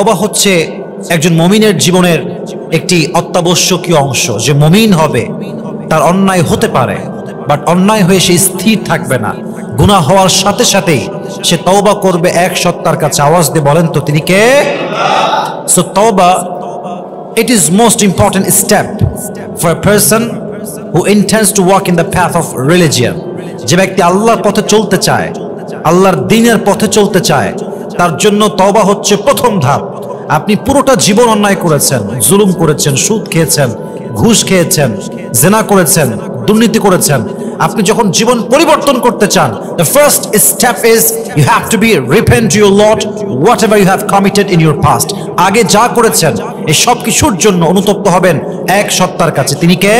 তওবা হচ্ছে একজন মুমিনের জীবনের একটি অত্যাবশ্যকীয় অংশ। যে মুমিন হবে তার অন্যায় হতে পারে, বাট অন্যায় হয়ে সে স্থির থাকবে না। গুনাহ হওয়ার সাথে সাথেই সে তওবা করবে। এক সত্তার কাছে আওয়াজ দিয়ে বলেন তো তিনি কে? সো তওবা, it is most important step for a person who intends to walk in the path of religion. যে ব্যক্তি আল্লাহর পথে চলতে চায়, আল্লাহর দ্বীনের পথে চলতে চায়, তার জন্য তওবা হচ্ছে প্রথম ধাপ। আপনি পুরোটা জীবন অন্যায় করেছেন, জুলুম করেছেন, সুদ খেয়েছেন, ঘুষ খেয়েছেন, জিনা করেছেন, দুর্নীতি করেছেন। আপনি যখন জীবন পরিবর্তন করতে চান, the first step is you have to be repent to your Lord whatever you have committed in your past. আগে যা করেছেন এই সব কিছুর জন্য অনুতপ্ত হবেন এক সত্তার কাছে, তিনি কে?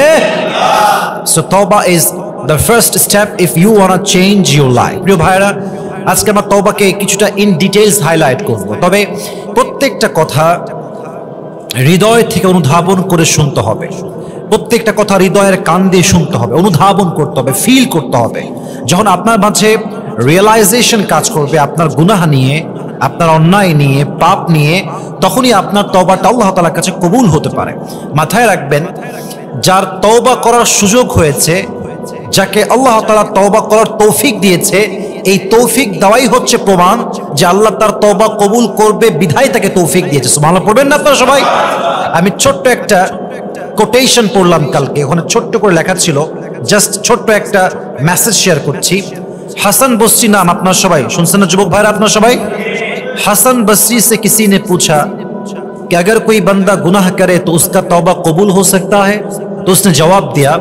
So tawbah is the first step if you want to change your life. প্রিয় ভাইরা, আজকে আমরা তওবাকে কিছুটা ইন ডিটেইলস হাইলাইট করব। তবে প্রত্যেকটা কথা হৃদয় থেকে অনুধাবন করে শুনতে হবে। প্রত্যেকটা কথা হৃদয়ের কান দিয়ে শুনতে হবে, অনুধাবন করতে হবে, ফিল করতে হবে। যখন আপনার মাঝে রিয়েলাইজেশন কাজ করবে আপনার গুনাহ নিয়ে, আপনার অন্যায় নিয়ে, পাপ নিয়ে, তখনই আপনার তওবাটা আল্লাহ তাআলার কাছে কবুল হতে পারে। মাথায় রাখবেন, যার তওবা করার সুযোগ হয়েছে, যাকে আল্লাহ তাআলা তওবা করার তৌফিক দিয়েছে, এই তৌফিক দেওয়াই হচ্ছে প্রমাণ যে আল্লাহ তার তওবা কবুল করবে, বিধায় তাকে তৌফিক দিয়েছে। সুবহানাল্লাহ পড়বেন না আপনারা সবাই? আমি ছোট্ট একটা কোটেশন পড়লাম কালকে, ওখানে ছোট্ট করে লেখা ছিল, জাস্ট ছোট্ট একটা মেসেজ শেয়ার করছি। হাসান বসরি নাম, আপনারা সবাই শুনছেন না যুবক ভাইরা? আপনারা সবাই, হাসান বসরি से किसी ने पूछा कि अगर कोई बंदा गुनाह करे तो उसका तौबा कबूल हो सकता है? तो उसने जवाब दिया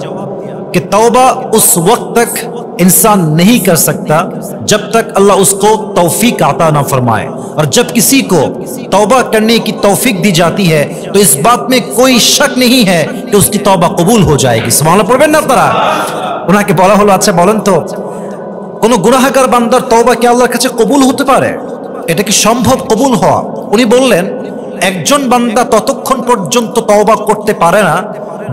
कि तौबा उस वक्त तक इंसान नहीं कर सकता जब तक अल्लाह उसको तौफीक अता ना फरमाए, और जब किसी को तौबा करने की तौफीक दी जाती है तो इस बात में कोई शक नहीं है कि उसकी तौबा कबूल हो जाएगी। सुबहानाल्लाह पढ़বেন না আপনারা? ওনাকে বলা হলো, আচ্ছা বলেন তো, কোন গুনাহগার বান্দার তওবা কি আল্লাহর কাছে কবুল হতে পারে? এটা কি সম্ভব কবুল হওয়া? উনি বললেন, একজন বান্দা ততক্ষণ পর্যন্ত তওবা করতে পারে না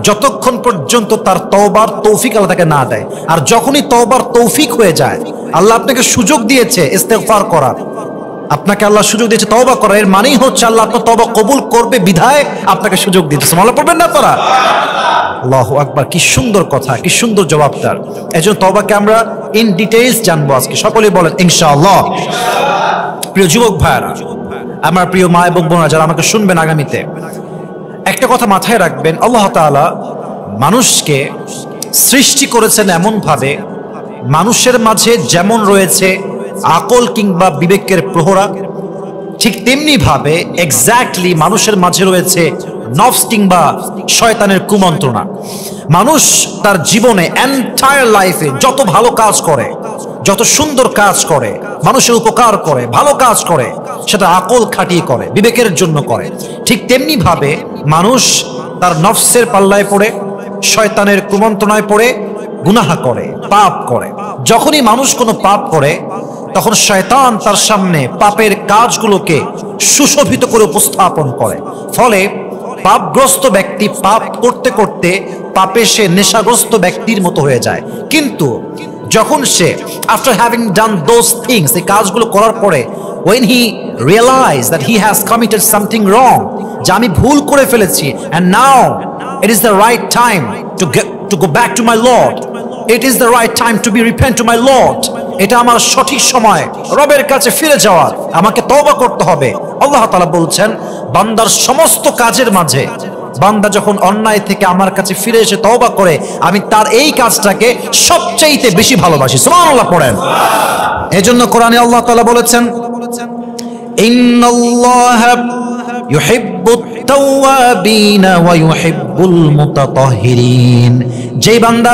যতক্ষণ পর্যন্ত তার তওবার তৌফিক আল্লাহ তাকে না দেয়। আর যখনই তওবার তৌফিক হয়ে যায়, আল্লাহ আপনাকে সুযোগ দিয়েছে ইস্তেগফার করার, আপনাকে আল্লাহ সুযোগ দিয়েছে তওবা করার, এর মানেই হচ্ছে আল্লাহ আপনার তওবা কবুল করবে, বিধায় আপনাকে সুযোগ দিয়েছে। সুবহানাল্লাহ পড়বেন না আপনারা? আল্লাহু আকবার, কি সুন্দর কথা, কি সুন্দর জবাব তার। এজন্য তওবাকে আমরা ইন ডিটেইলস জানবো আজকে। সকলে বলেন ইনশাআল্লাহ। প্রিয় যুবক ভাইরা, আমার প্রিয় মা এবং বোনেরা যারা আমাকে শুনবেন আগামীতে, একটা কথা মাথায় রাখবেন, আল্লাহ তাআলা মানুষকে সৃষ্টি করেছেন এমন ভাবে, মানুষের মাঝে যেমন রয়েছে আকল কিংবা বিবেকের প্রহরা, ঠিক তেমনি ভাবে এক্স্যাক্টলি মানুষের মাঝে রয়েছে নফস কিংবা শয়তানের কুমন্ত্রণা। মানুষ তার জীবনে এন্টায়ার লাইফে যত ভালো কাজ করে, যত সুন্দর কাজ করে, মানুষের উপকার করে, ভালো কাজ করে, সেটা আকল খাটিয়ে করে, বিবেকের জন্য করে। ঠিক তেমনি ভাবে মানুষ তার নফসের পাল্লায় পড়ে, শয়তানের কুমন্ত্রণায় পড়ে গুনাহ করে, পাপ করে। যখনই মানুষ কোনো পাপ করে, তখন শয়তান তার সামনে পাপের কাজগুলোকে সুশোভিত করে উপস্থাপন করে। ফলে পাপগ্রস্ত ব্যক্তি পাপ করতে করতে পাপে সে নেশাগ্রস্ত ব্যক্তির মতো হয়ে যায়। কিন্তু যখন সে after having done those things, এই কাজগুলো করার পরে, when he realized that he has committed something wrong, যে আমি ভুল করে ফেলেছি, and now it is the right time to go back to my Lord, it is the right time to be repent to my Lord, এটা আমার সঠিক সময় রবের কাছে ফিরে যাওয়ার, আমাকে তওবা করতে হবে। আল্লাহ তাআলা বলছেন, বান্দার সমস্ত কাজের মাঝে বান্দা যখন অন্যায় থেকে আমার কাছে ফিরে এসে তওবা করে, আমি তার এই কাজটাকে সবচাইতে বেশি ভালোবাসি। সুবহানাল্লাহ পড়েন। এজন্য কোরআনে আল্লাহ তাআলা বলেছেন, ইন্নাল্লাহা ইউহিব্বুত তাওয়াবিনা ওয়া ইউহিব্বুল মুতাতাহহিরিন। যেই বান্দা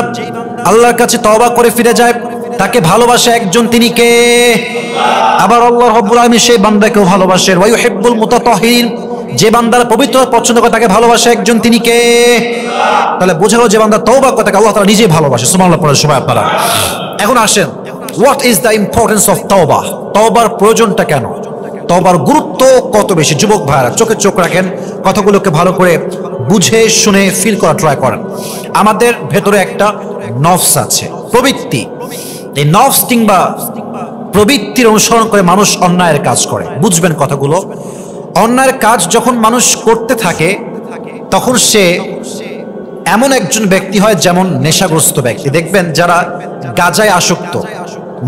আল্লাহর কাছে তওবা করে ফিরে যায়, তাকে ভালোবাসে একজন, তিনি কে? আবার আল্লাহ রাব্বুল আলামিন সেই বান্দাকেও ভালোবাসেন। ওয়া ইউহিব্বুল মুতাতাহহিরিন, যে বান্দার পবিত্র পছন্দ করে তাকে ভালোবাসে একজন, তিনি কে? তাহলে বোঝা গেল যে বান্দা তওবা করে তাকে আল্লাহ তাআলা নিজেই ভালোবাসে। সুবহানাল্লাহ পড়েন সবাই আপনারা। এখন আসেন, what is the importance of তওবা? তওবার প্রয়োজনটা কেন? তওবার গুরুত্ব কত বেশি? যুবক ভাইরা চোখে চোখ রাখেন, কথাগুলোকে ভালো করে বুঝে শুনে ফিল করা ট্রাই করেন। আমাদের ভেতরে একটা নফস আছে, প্রবৃত্তি। এই নফস কিংবা প্রবৃত্তির অনুসরণ করে মানুষ অন্যায়ের কাজ করে। বুঝবেন কথাগুলো। অন্যায়ের কাজ যখন মানুষ করতে থাকে তখন সে এমন একজন ব্যক্তি হয় যেমন নেশাগ্রস্ত ব্যক্তি। দেখবেন যারা গাঁজায় আসক্ত,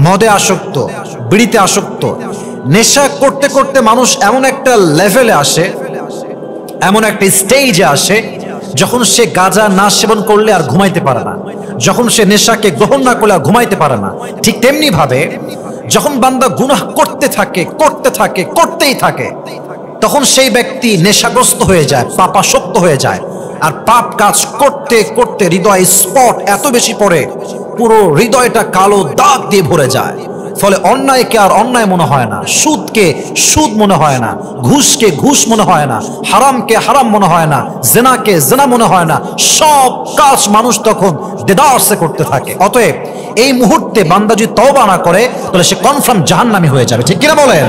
মদে আসক্ত, বিড়িতে আসক্ত, নেশা করতে করতে মানুষ এমন একটা লেভেলে আসে, এমন একটা স্টেজে আসে যখন সে গাঁজা না সেবন করলে আর ঘুমাইতে পারে না, যখন সে নেশাকে গ্রহণ না করলে আর ঘুমাইতে পারে না। ঠিক তেমনি ভাবে যখন বান্দা গুনাহ করতেই থাকে তখন সেই ব্যক্তি নেশাগ্রস্ত হয়ে যায়, পাপাসক্ত হয়ে যায়। আর পাপ কাজ করতে করতে হৃদয় স্পট এত বেশি পড়ে, পুরো হৃদয়টা কালো দাগ দিয়ে ভরে যায়। ফলে অন্যায়কে আর অন্যায় মনে হয় না, সুদকে সুদ মনে হয় না, ঘুষকে ঘুষ মনে হয় না, হারামকে হারাম মনে হয় না, জেনাকে জেনা মনে হয় না। সব কাজ মানুষ তখন দেদারসে করতে থাকে। অতএব এই মুহূর্তে বান্দা যদি তওবা না করে তাহলে সে কনফার্ম জাহান্নামী হয়ে যাবে। ঠিক কিনা বলেন?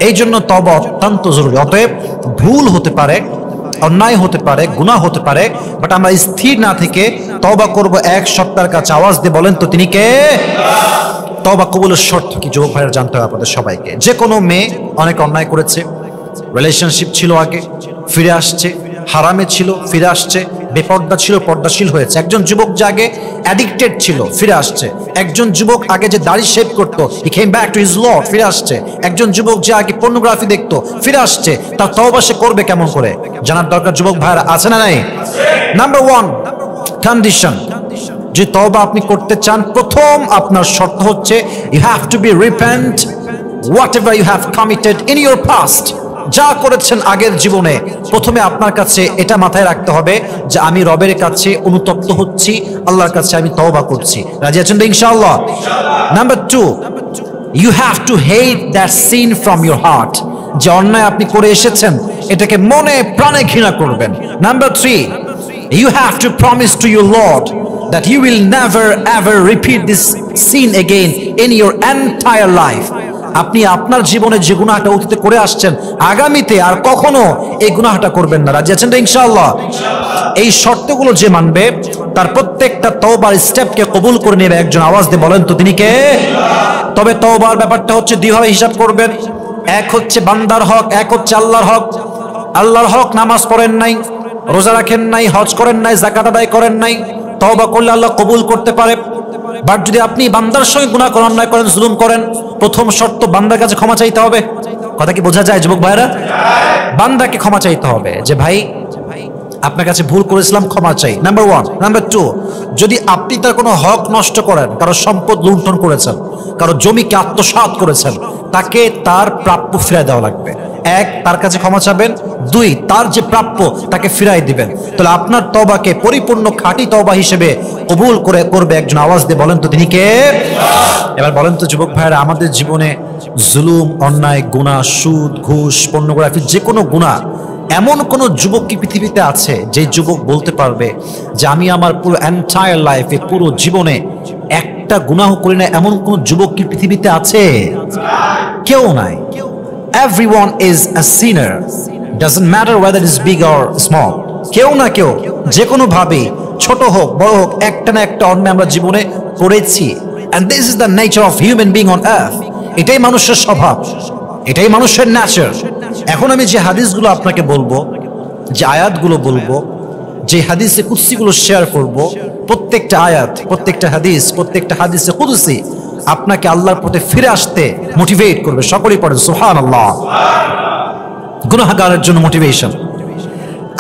এই জন্য তওবা অত্যন্ত জরুরি। অতএব ভুল হতে পারে, অন্যায় হতে পারে, গুনাহ হতে পারে, বাট আমরা স্থির না থেকে তওবা করব এক সপ্তাহের কাছে। আওয়াজ দিয়ে বলেন তো তিনি কে? তওবা কবুলের শর্ত কি যুবক ভাইরা জানতে হবে আপনাদের সবাইকে। যে কোনো মেয়ে অনেক অন্যায় করেছে, রিলেশনশিপ ছিল আগে, ফিরে আসছে, হারামে ছিল, ফিরে আসছে, বেপর্দা ছিল, পর্দাশীল হয়েছে। একজন যুবক যে আগে অ্যাডিক্টেড ছিল, ফিরে আসছে। একজন যুবক আগে যে দাড়ি শেভ করতো, he came back to his lord, ফিরে আসছে। একজন যুবক যে আগে পর্নোগ্রাফি দেখতো, ফিরে আসছে। তার তওবা সে করবে কেমন করে জানার দরকার যুবক ভাইরা, আছে না নাই? নাম্বার 1 কন্ডিশন, যে তওবা আপনি করতে চান, প্রথম আপনার শর্ত হচ্ছে you have to be repent whatever you have committed in your past. যা করেছেন আগের জীবনে, প্রথমে আপনার কাছে এটা মাথায় রাখতে হবে যে আমি রবের কাছে অনুতপ্ত হচ্ছি, আল্লাহর কাছে আমি তওবা করছি। রাজি আছেন তো ইনশাআল্লাহ? Number 2, you have to hate that sin from your heart. যে অন্যায় আপনি করে এসেছেন এটাকে মনে প্রাণে ঘৃণা করবেন। Number 3, you have to promise to your Lord that you will never ever repeat this sin again in your entire life. আপনি আপনার জীবনে যে গুনাহটা অতীতে করে আসছেন, আগামীতে আর কখনো এই গুনাহটা করবেন না। রাজি আছেন তো ইনশাআল্লাহ? এই শর্তগুলো যে মানবে তার প্রত্যেকটা তওবার স্টেপকে কবুল করে নেবে একজন। আওয়াজ দিয়ে বলেন তো তিনি কে? তবে তওবার ব্যাপারটা হচ্ছে দুই ভাবে হিসাব করবেন। এক হচ্ছে বান্দার হক, এক হচ্ছে আল্লাহর হক। আল্লাহর হক, নামাজ পড়েন নাই, রোজা রাখেন নাই, হজ করেন নাই, যাকাত আদায় করেন নাই, তওবা করলে আল্লাহ কবুল করতে পারে। বাট যদি আপনি বান্দার সঙ্গে গুনাহ করেন, অন্যায় করেন, জুলুম করেন, প্রথম শর্ত বান্দার কাছে ক্ষমা চাইতে হবে। কথা কি বোঝা যায় যুবক ভাইরা? বান্দাকে ক্ষমা চাইতে হবে যে ভাই আপনার কাছে ভুল করেছিলাম, ক্ষমা চাই। নাম্বার 1। নাম্বার 2, যদি আপনি তার কোনো হক নষ্ট করেন, কারো সম্পদ লুণ্ঠন করেছেন, কারো জমিকে আত্মসাৎ করেছেন, তাকে তার প্রাপ্য ফিরিয়ে দেওয়া লাগবে। 1, তার কাছে ক্ষমা চাবেন। 2, তার যে প্রাপ্য তাকে ফিরাই দিবেন। তাহলে আপনার তওবাকে পরিপূর্ণ খাঁটি তওবা হিসেবে কবুল করবে একজন। আওয়াজ দিয়ে বলেন তো তিনি কে? এবার বলেন তো যুবক ভাইরা, আমাদের জীবনে জুলুম, অন্যায়, গুনাহ, সুদ, ঘুষ, পর্নোগ্রাফি, যে কোনো গুনাহ, এমন কোন যুবক কি পৃথিবীতে আছে যে যুবক বলতে পারবে যে আমি আমার পুরো এন্টায়ার লাইফে, পুরো জীবনে একটা গুনাহ করি না? এমন কোন যুবক কি পৃথিবীতে আছে? কেউ নাই। Everyone is a sinner, doesn't matter whether it is big or small. কেউ না কেউ যে কোনো ভাবে, ছোট হোক বড় হোক, একটা না একটা অন্যায় আমরা জীবনে করেছি। And this is the nature of human being on earth. এটাই মানুষের স্বভাব, এটাই মানুষের নেচার। এখন আমি যে হাদিসগুলো আপনাকে বলবো, যে আয়াতগুলো বলবো, যে হাদিসে কুদসিগুলো শেয়ার করব, প্রত্যেকটা আয়াত, প্রত্যেকটা হাদিস, প্রত্যেকটা হাদিসে কুদসি আপনাকে আল্লাহর পথে ফিরে আসতে মোটিভেট করবে। সকলেই পড়েন সুবহানাল্লাহ। গুনাহগারের জন্য মোটিভেশন।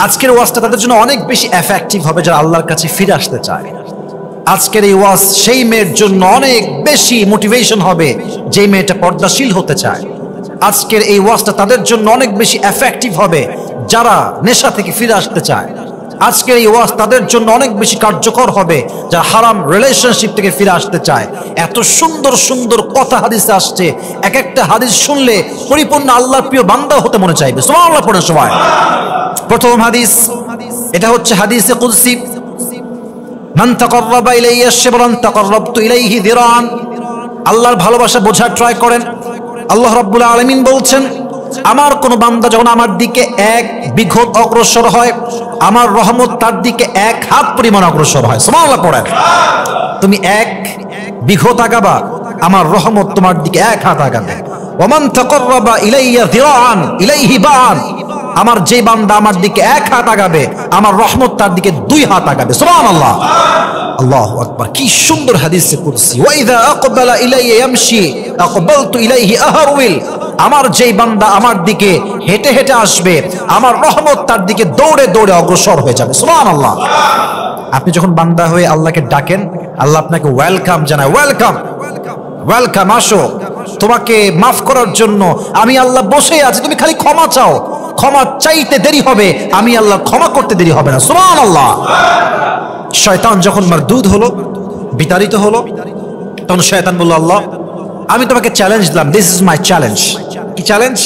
আজকের ওয়াজটা তাদের জন্য অনেক বেশি এফেক্টিভ হবে যারা আল্লাহর কাছে ফিরে আসতে চায়। আজকের এই ওয়াজ সেই মেয়ের জন্য অনেক বেশি মোটিভেশন হবে যে মেয়েটা পর্দাশীল হতে চায়। আজকের এই ওয়াজটা তাদের জন্য অনেক বেশি এফেক্টিভ হবে যারা নেশা থেকে ফিরে আসতে চায়। আজকের এই ওয়াজ তাদের জন্য অনেক বেশি কার্যকর হবে যারা হারাম রিলেশনশিপ থেকে ফিরে আসতে চায়। এত সুন্দর সুন্দর কথা হাদিসে আসছে, এক একটা হাদিস শুনলে পরিপূর্ণ আল্লাহর প্রিয় বান্দা হতে মনে চাইবে। সুবহানাল্লাহ পড়েন সবাই। প্রথম হাদিস, এটা হচ্ছে হাদিসে কুদসি। মান তাকাররাবা ইলাইয়া শিবরান তাকাররাবতু ইলাইহি যিরান। আল্লাহর ভালোবাসা বোঝার ট্রাই করেন। আল্লাহ রাব্বুল আলামিন বলছেন, আমার কোন বান্দা যখন আমার দিকে 1 বিঘত অগ্রসর হয়, আমার রহমত তার দিকে 1 হাত পরিমাণ অগ্রসর হয়। সুবহানাল্লাহ পড়েন। তুমি 1 বিঘত আগাবা, আমার রহমত তোমার দিকে 1 হাত আগাবে। ওয়ামান তাকাররাবা ইলাইয়া যিরাআন ইলাইহি বা'আন, আমার যে বান্দা আমার দিকে এক হাত আগাবে আমার রহমত তার দিকে দুই হাত আগাবে। সুবহানাল্লাহ, আল্লাহু আকবার। কি সুন্দর হাদিসে কুদসি, ওয়া ইযা আকবালা ইলাইয়া ইয়ামশি আকবালতু ইলাইহি আহরুল, আমার যেই বান্দা আমার দিকে হেঁটে হেঁটে আসবে আমার রহমত তার দিকে দৌড়ে দৌড়ে অগ্রসর হয়ে যাবে। সুবহানাল্লাহ। আপনি যখন বান্দা হয়ে আল্লাহকে ডাকেন, আল্লাহ আপনাকে ওয়েলকাম জানায়, ওয়েলকাম ওয়েলকাম, আসো, তোমাকে মাফ করার জন্য আমি আল্লাহ বসে আছি, তুমি খালি ক্ষমা চাও, ক্ষমা চাইতে দেরি হবে, আমি আল্লাহ ক্ষমা করতে দেরি হবে না। সুবহানাল্লাহ। শয়তান যখন মারদুদ হলো, বিতাড়িত হলো, তখন শয়তান বলল, আল্লাহ আমি তোমাকে চ্যালেঞ্জ দিলাম, দিস ইজ মাই চ্যালেঞ্জ। কি চ্যালেঞ্জ?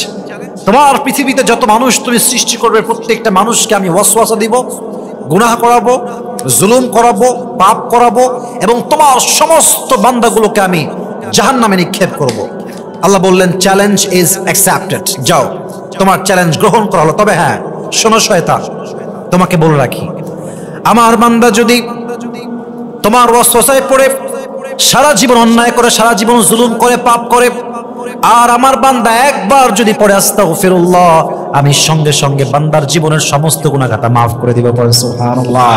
তোমার পৃথিবীতে যত মানুষ তুমি সৃষ্টি করবে প্রত্যেকটা মানুষকে আমি ওয়াসওয়াসা দিব, গুনাহ করাবো, জুলুম করাবো, পাপ করাবো, এবং তোমার সমস্ত বান্দাগুলোকে আমি জাহান্নামে নিক্ষেপ করব। আল্লাহ বললেন, চ্যালেঞ্জ ইজ অ্যাকসেপ্টেড, যাও তোমার চ্যালেঞ্জ গ্রহণ করা হলো। তবে হ্যাঁ শোনো শয়তান, তোমাকে বলে রাখি, আমার বান্দা যদি তোমার ওয়াসওয়াসায় পড়ে সারা জীবন অন্যায় করে, সারা জীবন জুলুম করে, পাপ করে, আর আমার বান্দা একবার যদি পড়ে আস্তাগফিরুল্লাহ, আমি সঙ্গে সঙ্গে বান্দার জীবনের সমস্ত গুনাহগাতা মাফ করে দিব। সুবহানাল্লাহ।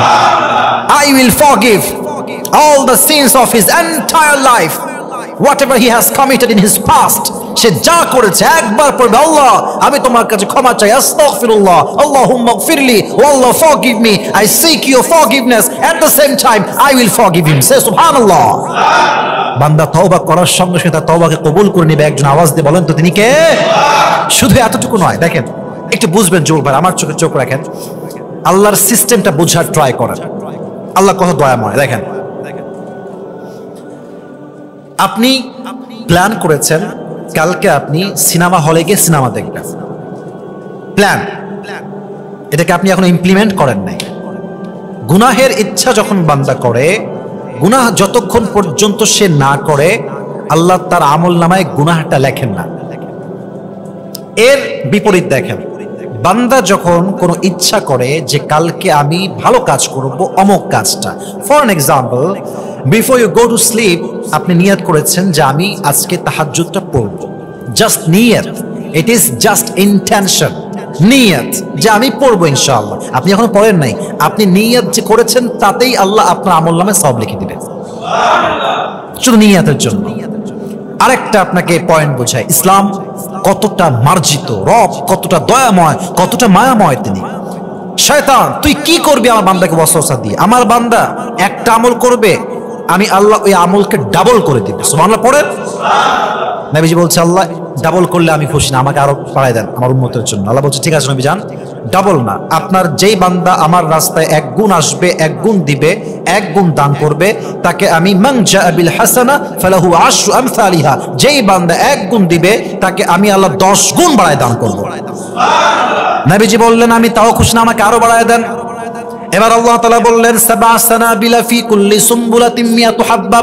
I will forgive all the sins of his entire life, whatever he has committed in his past. সে যা করেছে একবার পড়বে, আল্লাহ আমি তোমার কাছে ক্ষমা চাই, আস্তাগফিরুল্লাহ, আল্লাহুম্মা গফিরলি, ও আল্লাহ forgive me, I seek your forgiveness, at the same time I will forgive him. সে সুবহানাল্লাহ। বান্দা তওবা করার সঙ্গে সঙ্গে তার তওবাকে কবুল করে নেবে। একজন আওয়াজ দিয়ে বলেন তো তিনি কে? শুধু এতটুকু নয়, দেখেন একটু বুঝবেন যুবক ভাই, আমার চোখে চোখ রাখেন, আল্লাহর সিস্টেমটা বোঝার ট্রাই করেন। আল্লাহ কত দয়াময়। দেখেন, আপনি প্ল্যান করেছেন কালকে আপনি সিনেমা হলে গিয়ে সিনেমা দেখবেন, প্ল্যান, এটাকে আপনি এখন ইমপ্লিমেন্ট করেন নাই। গুনাহের ইচ্ছা যখন বান্দা করে, গুনাহ যতক্ষণ পর্যন্ত সে না করে আল্লাহ তার আমল নামায় গুনাহটা লেখেন না। এর বিপরীত দেখেন, বান্দা যখন কোনো ইচ্ছা করে যে কালকে আমি ভালো কাজ করব, অমুক কাজটা, for an example, before you go to sleep আপনি নিয়ত করেছেন যে আমি আজকে তাহাজ্জুদটা পড়ব, জাস্ট নিয়ত, ইট ইজ জাস্ট ইন্টেনশন, নিয়ত যে আমি পড়বো ইনশাআল্লাহ। আপনি এখনো পড়েন নাই, আপনি নিয়ত যে করেছেন তাতেই আল্লাহ আপনার আমলনামায় সওয়াব লিখে দিবেন, শুধু নিয়তের জন্য। আরেকটা আপনাকে পয়েন্ট বোঝায়, ইসলাম কতটা মার্জিত, রব কতটা দয়াময়, কতটা মায়াময় তিনি। শয়তান তুই কি করবি আমার বান্দাকে ওয়াসওয়াসা দিয়ে? আমার বান্দা একটা আমল করবে, আমি আল্লাহ ওই আমলকে ডাবল করে দিব। সুবহানাল্লাহ পড়েন। নবীজি বলছে, আল্লাহ ডাবল করলে আমি খুশি না, আমাকে আরো বাড়ায় দেন আমার উম্মতের জন্য। আল্লাহ বলছে, ঠিক আছে নবী যান, ডাবল না, আপনার যেই বান্দা আমার রাস্তায় এক গুণ আসবে, এক গুণ দিবে, এক গুণ দান করবে, তাকে আমি মান জাআ বিল হাসানা ফালাহু আশরু আমসালিহা, যেই বান্দা এক গুণ দিবে তাকে আমি আল্লাহ 10 গুণ বাড়ায় দান করব। নবীজি বললেন, আমি তাও খুশি না, আমাকে আরো বাড়ায় দেন। এবার আল্লাহ তাআলা বললেন, সাবআ সানাবিলা ফি কুল্লি সুমবুলাতিন মিয়াতু হাব্বা,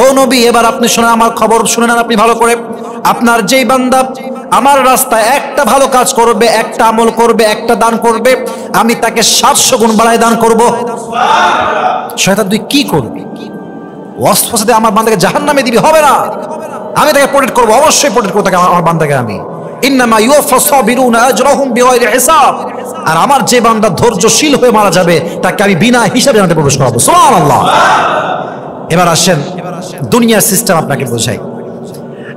ও নবী এবার আপনি শুনেন, আমার খবর শুনে নেন আপনি ভালো করে। আপনার যেই বান্দা আমার রাস্তায় একটা ভালো কাজ করবে, একটা আমল করবে, একটা দান করবে, আমি তাকে 700 গুণ বাড়ায় দান করব। শয়তান তুই কি করবি? ওয়াসওয়াসা দিয়ে আমার বান্দাকে জাহান্নামে দিবি? হবে না, আমি তাকে প্রোটেক্ট করব, অবশ্যই প্রোটেক্ট করব তাকে, আমার বান্দাকে আমি। ইন্নামা ইউওয়াফাস সাবিরুনা আজরাহুম বিগাইরি হিসাব, আর আমার যে বান্দা ধৈর্যশীল হয়ে মারা যাবে তাকে আমি বিনা হিসাবে জান্নাতে প্রবেশ করাবো। সুবহানাল্লাহ। এবার আসেন দুনিয়ার সিস্টেম আপনাকে বোঝাই।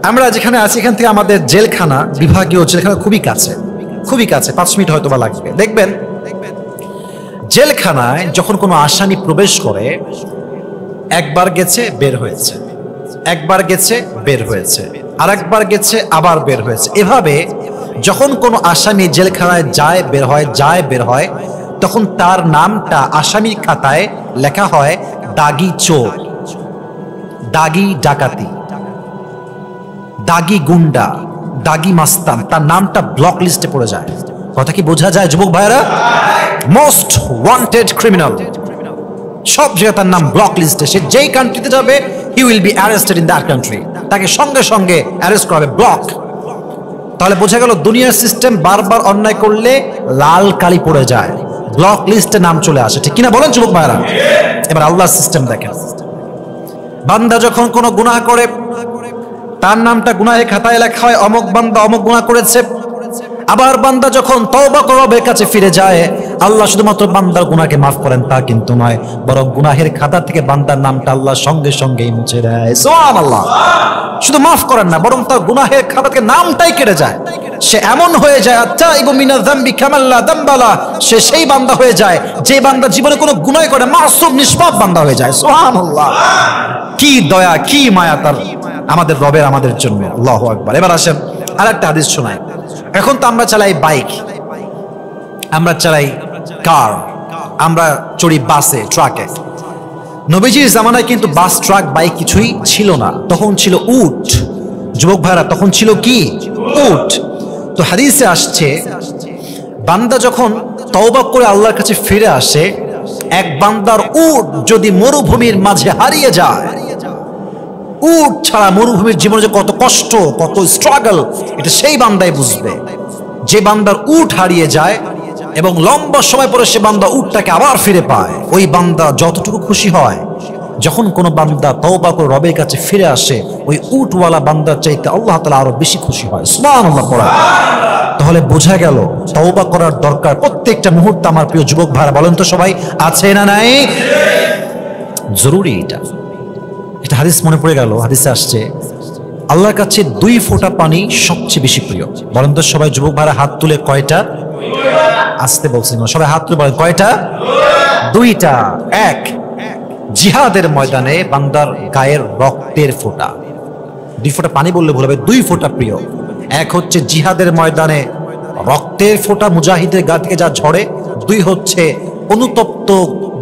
আমরা যেখানে আছি এখান থেকে আমাদের জেলখানা, বিভাগীয় জেলখানা খুবই কাছে, খুবই কাছে, 5 মিনিট হয়তো বা লাগবে। দেখবেন জেলখানায় যখন কোনো আসামি প্রবেশ করে, একবার গেছে বের হয়েছে, একবার গেছে বের হয়েছে, আরেকবার গেছে আবার বের হয়েছে, এভাবে যখন কোনো আসামি জেলখানায় যায় বের হয়, যায় বের হয়, তখন তার নামটা আসামির খাতায় লেখা হয় দাগি চোর, দাগি ডাকাতি, দাগি গুন্ডা, দাগি মাস্তান, তার নামটা ব্লক লিস্টে পড়ে যায়। কথা কি বোঝা যায় যুবক ভাইরা? মোস্ট ওয়ান্টেড ক্রিমিনাল, সব জায়গায় তার নাম ব্লক লিস্টে। সে যেই কান্ট্রিতে যাবে he will be arrested in that country, তাকে সঙ্গে সঙ্গে অ্যারেস্ট করা হবে, ব্লক। তাহলে বোঝা গেল দুনিয়ার সিস্টেম বারবার অন্যায় করলে লাল কালি পড়ে যায়, ব্লক লিস্টে নাম চলে আসে, ঠিক কিনা বলেন যুবক ভাইরা? এবার আল্লাহর সিস্টেম দেখেন, বান্দা যখন কোনো গুনাহ করে তার নামটা গুনাহের খাতায় লেখা হয়, অমুক বান্দা অমুক গুনাহ করেছে। আবার বান্দা যখন তওবা করে রবের কাছে ফিরে যায়, আল্লাহ শুধুমাত্র বান্দার গুনাহকে মাফ করেন তা কিন্তু নয়, বরং গুনাহের খাতা থেকে বান্দার নামটা আল্লাহ সঙ্গে সঙ্গেই মুছে দেয়। সুবহানাল্লাহ। শুধু মাফ করেন না, বরং তার গুনাহের খাতা থেকে নামটাই কেটে যায়। সে এমন হয়ে যায় আত্তাইবু মিনায যামবি কামান লা যামবালা, সে সেই বান্দা হয়ে যায় যে বান্দা জীবনে কোনো গুনাহ করে মাসুম নিষ্পাপ বান্দা হয়ে যায়। সুবহানাল্লাহ। কি দয়া কি মায়া তার আমাদের রবের আমাদের জন্য। আল্লাহু আকবার। এবার আসেন আরেকটা হাদিস শোনাই। এখন তো আমরা চালাই বাইক, আমরা চালাই কার, আমরা চড়ি বাসে, ট্রাকে। নবীজির জামানায় কিন্তু বাস, ট্রাক, বাইক কিছুই ছিল না, তখন ছিল উট। যুবক ভাইরা, তখন ছিল কি? উট। তো হাদিসে আসছে বান্দা যখন তওবা করে আল্লাহর কাছে ফিরে আসে, এক বান্দার উট যদি মরুভূমির মাঝে হারিয়ে যায়, উট ছাড়া মরুভূমির জীবনে যে কত কষ্ট, কত স্ট্রাগল, এটা সেই বান্দাই বুঝবে। যে বান্দার উট হারিয়ে যায় এবং লম্বা সময় পরে সে বান্দা উটটাকে আবার ফিরে পায়, ওই বান্দা যতটুকু খুশি হয়। যখন কোনো বান্দা তওবা করে রবের কাছে ফিরে আসে, ওই উটওয়ালা বান্দার চাইতে আল্লাহ তাআলা আরো বেশি খুশি হয়। সুবহানাল্লাহ পড়া। তাহলে বোঝা গেল তওবা করার দরকার প্রত্যেকটা মুহূর্তে। আমার প্রিয় যুবক ভাইরা বলেন তো সবাই, আছে না নাই? জরুরি এটা। এটা হাদিস মনে পড়ে গেল, হাদিসে আসছে আল্লাহর কাছে 2 ফোঁটা পানি সবচেয়ে বেশি প্রিয়। বলেন তো সবাই, যুবক ভাইরা হাত তুলে কয়টা? আসতে বলছেন সবাই, হাত তুলে বলেন কয়টা? 2টা। এক, জিহাদের ময়দানে বান্দার গায়ের রক্তের ফোঁটা। 2 ফোঁটা পানি বললে ভুল হবে, 2 ফোঁটা প্রিয়। এক হচ্ছে জিহাদের ময়দানে রক্তের ফোঁটা, মুজাহিদের গা থেকে যা ঝরে। 2 হচ্ছে অনুতপ্ত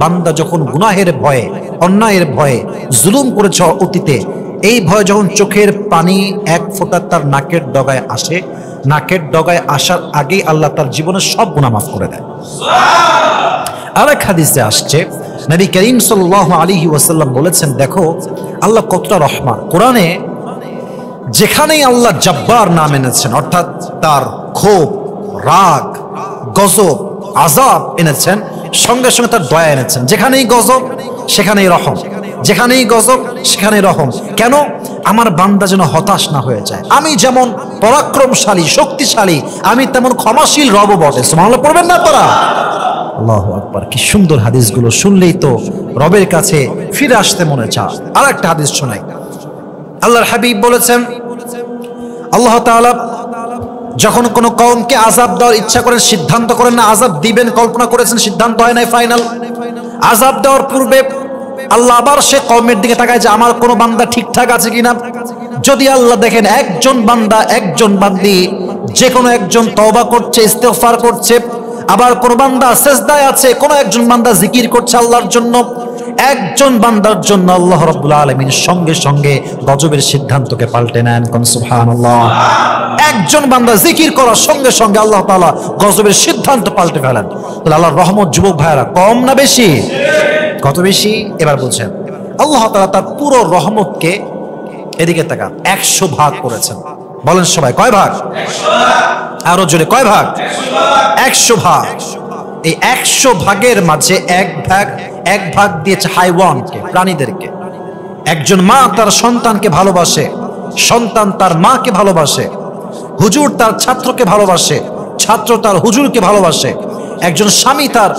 বান্দা যখন গুনাহের ভয়ে, অন্যায়ের ভয়ে, জুলুম করেছে অতীতে, এই ভয়ে যখন চোখের পানি 1 ফোঁটা তার নাকের ডগায় আসে, নাকের ডগায় আসার আগেই আল্লাহ তার জীবনের সব গুনাহ মাফ করে দেয়। আরেক হাদিসে আসছে নবী করিম সাল্লাল্লাহু আলাইহি ওয়াসাল্লাম বলেছেন, দেখো আল্লাহ কতটা রহমান। কোরআনে যেখানেই আল্লাহ জব্বার নাম এনেছেন, অর্থাৎ তার ক্ষোভ, রাগ, গজব, আযাব এনেছেন, সঙ্গে সঙ্গে তার দয়া এনেছেন। যেখানেই গজব সেখানেই রহম, যেখানেই গজব সেখানেই রহম। কেন? আমার বান্দা যেন হতাশ না হয়ে যায়। আমি যেমন পরাক্রমশালী, শক্তিশালী, আমি তেমন ক্ষমাশীল রব বটে। সুবহানাল্লাহ পড়বেন না তারা? আল্লাহু আকবার। কি সুন্দর হাদিসগুলো শুনলেই তো রবের কাছে ফিরে আসতে মনে চায়। আর একটা হাদিস শোনাই। আল্লাহর হাবিব বলেছেন, আল্লাহ তাআলা যখন কোনো কওমকে আযাব দেওয়ার ইচ্ছা করেন, সিদ্ধান্ত করেন না আযাব দিবেন, কল্পনা করেছেন, সিদ্ধান্ত হয় নাই ফাইনাল। আযাব দেওয়ার পূর্বে আল্লাহ আবার সে কওমের দিকে তাকায় যে আমার কোনো বান্দা ঠিকঠাক আছে কিনা। যদি আল্লাহ দেখেন একজন বান্দা, একজন বান্দি, যে কোনো একজন তওবা করছে, ইস্তেগফার করছে, আবার কোন বান্দা সেজদায় আছে, কোন একজন বান্দা জিকির করছে আল্লাহর জন্য, একজন বান্দার জন্য আল্লাহ রাব্বুল আলামিন সঙ্গে সঙ্গে গজবের সিদ্ধান্তকে পাল্টে নেন। কোন সুবহানাল্লাহ। একজন বান্দা জিকির করার সঙ্গে সঙ্গে আল্লাহ তাআলা গজবের সিদ্ধান্ত পাল্টে ফেলেন। তাহলে আল্লাহর রহমত যুবক ভাইরা কম না বেশি? কত বেশি? এবার বলছেন আল্লাহ তাআলা তার পুরো রহমতকে, এদিকে তাকান, 100 ভাগ করেছেন। বলেন সবাই, কয় ভাগ? 100 ভাগ। আরো জোরে, কয় ভাগ? 100 ভাগ। এই 100 ভাগের মাঝে এক ভাগ দিয়েছে হাইওয়ানকে, প্রাণীদেরকে। একজন মা তার সন্তানকে ভালোবাসে, সন্তান তার মাকে ভালোবাসে, হুজুর তার ছাত্রকে ভালোবাসে, ছাত্র তার হুজুরকে ভালোবাসে, একজন স্বামী তার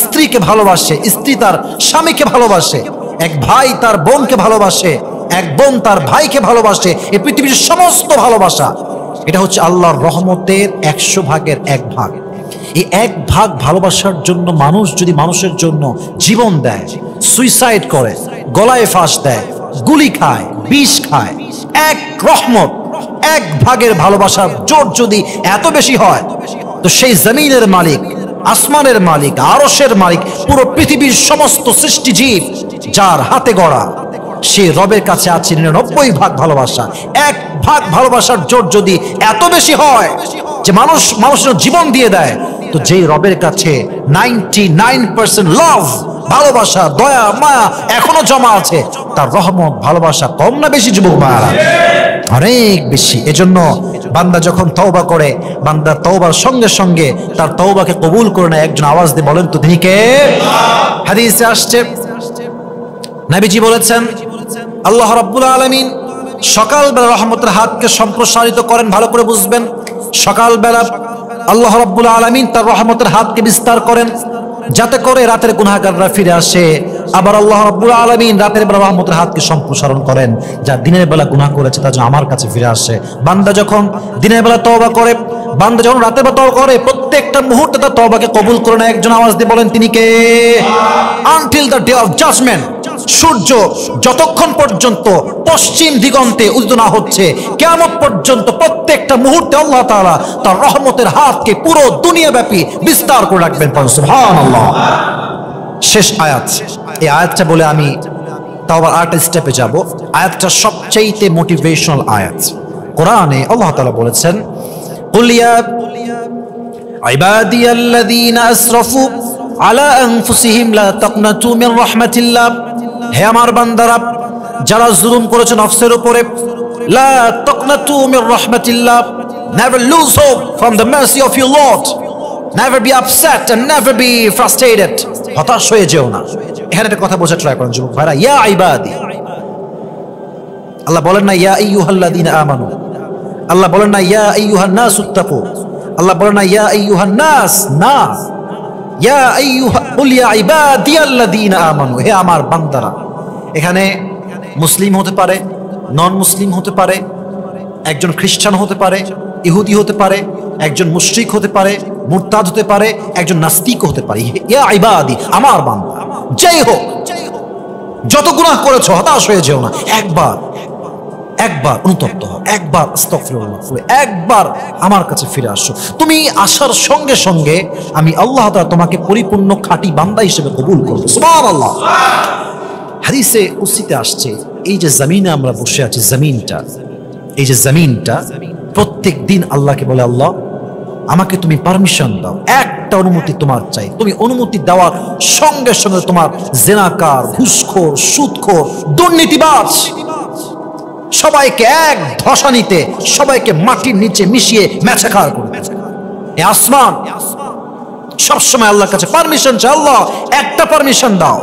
স্ত্রীকে ভালোবাসে, স্ত্রী তার স্বামীকে ভালোবাসে, এক ভাই তার বোনকে ভালোবাসে, এক বোন তার ভাইকে ভালোবাসে। এই পৃথিবীর সমস্ত ভালোবাসা, এটা হচ্ছে আল্লাহর রহমতের 100 ভাগের 1 ভাগ। এই 1 ভাগ ভালোবাসার জন্য মানুষ যদি মানুষের জন্য জীবন দেয়, সুইসাইড করে, গলায় ফাঁস দেয়, গুলি খায়, বিষ খায়, 1 রহমত, 1 ভাগের ভালোবাসার জোর যদি এত বেশি হয়, তো সেই জমিনের মালিক, আসমানের মালিক, আরশের মালিক, পুরো পৃথিবীর সমস্ত সৃষ্টিজীব যার হাতে গড়া, সে রবের কাছে আছে 99 ভাগ ভালোবাসা। 1 ভাগ ভালোবাসার জোর যদি এত বেশি হয় যে মানুষের জীবন দিয়ে দেয়, তো যেই রবের কাছে 99% লাভ, ভালোবাসা, দয়া, মায়া এখনো জমা আছে, তার রহমত, ভালোবাসা কম না বেশি যুবক ভাইরা? অনেক বেশি। এজন্য বান্দা যখন তওবা করে, বান্দা তওবার সঙ্গে সঙ্গে তার তওবাকে কবুল করে নেয়। একজন আওয়াজ দিয়ে বলেন তো তিনি কে? হাদিসে আসছে নবীজি বলেছেন, আল্লাহ রাব্বুল আলামিন সকালবেলা রহমতের হাতকে সম্প্রসারিত করেন, ভালো করে বুঝবেন। সকালবেলা আল্লাহ রাব্বুল আলামিন তার রহমতের হাতকে বিস্তার করেন যাতে করে রাতের গুনাহগাররা ফিরে আসে। আবার আল্লাহ রাব্বুল আলামিন রাতের বেলা রহমতের হাতকে সম্প্রসারণ করেন, যা দিনের বেলা গুনাহ করেছে তা যেন আমার কাছে ফিরে আসে। বান্দা যখন দিনের বেলা তওবা করে, বান্দা যখন রাতের বেলা তওবা করে, প্রত্যেকটা মুহূর্তে তার তওবাকে কবুল করে না। একজন আওয়াজ দিয়ে বলেন তিনি কে? Until the day of judgment, সূর্য যতক্ষণ পর্যন্ত পশ্চিম দিগন্তে উদিত না হচ্ছে, কিয়ামত পর্যন্ত প্রত্যেকটা মুহূর্তে আল্লাহ তাআলা তার রহমতের হাতকে পুরো দুনিয়াব্যাপী বিস্তার করে রাখবেন। সুবহানাল্লাহ। শেষ আয়াত, এই আয়াতটা বলে আমি তাওবার 8 স্টেপে যাব। আয়াতটা সবচেয়ে মোটিভেশনাল আয়াত। কোরআনে আল্লাহ তাআলা বলেছেন, কুল ইয়া ইবাদিয়াল্লাযীনা আসরাফু আলা আনফুসিহিম লা তাকনাতু মির রাহমাতিল্লাহ, হে আমার বান্দারা যারা জুলুম করেছে নফসের উপরে, লা তাকনাতু Mir রাহমাতিল্লাহ, never lose hope from the mercy of your Lord, never be upset and never be frustrated, হতাশ হয়ে যেও না। এখানে একটা কথা বোঝা ট্রাই করেন যুবক ভাইরা, ইয়া ইবাদি, আল্লাহ বলেন না ইয়া আইয়ুহাল্লাযীনা আমানু, আল্লাহ বলেন না ইয়া আইয়ুহান নাস উত্তাকু, আল্লাহ বলেন না ইয়া আইয়ুহান নাস, না, ইয়া আইয়ুহা কুল ইয়া ইবাদিয়াল্লাযীনা আমানু, হে আমার বান্দারা। এখানে মুসলিম হতে পারে, নন মুসলিম হতে পারে, একজন খ্রিস্টান হতে পারে, ইহুদি হতে পারে, একজন মুশরিক হতে পারে, মুরতাদ হতে পারে, একজন নাস্তিক হতে পারে। ইয়া ইবাদি, আমার বান্দা, যেই হোক, যত গুনাহ করেছো হতাশ হয়ে যেও না। একবার অনুতপ্ত হও, একবার আস্তাগফিরুল্লাহ বলে একবার আমার কাছে ফিরে আসো। তুমি আসার সঙ্গে সঙ্গে আমি আল্লাহ তাআলা তোমাকে পরিপূর্ণ খাঁটি বান্দা হিসেবে কবুল করব। সুবহানাল্লাহ। হাদিসে কুদসিতে আসছে, এই যে জমিনে আমরা বসে আছি, জমিনটা, এই যে জমিনটা প্রত্যেক দিন আল্লাহকে বলে, আল্লাহ আমাকে তুমি পারমিশন দাও, একটা অনুমতি তোমার চাই। তুমি অনুমতি দেওয়ার সঙ্গে সঙ্গে তোমার জেনাকার, ঘুষখোর, সুদখোর, দুর্নীতিবাজ সবাইকে এক ধসানিতে সবাইকে মাটির নিচে মিশিয়ে মেছাকার করবে। এই আসমান সবসময় আল্লাহর কাছে পারমিশন চায়, আল্লাহ একটা পারমিশন দাও,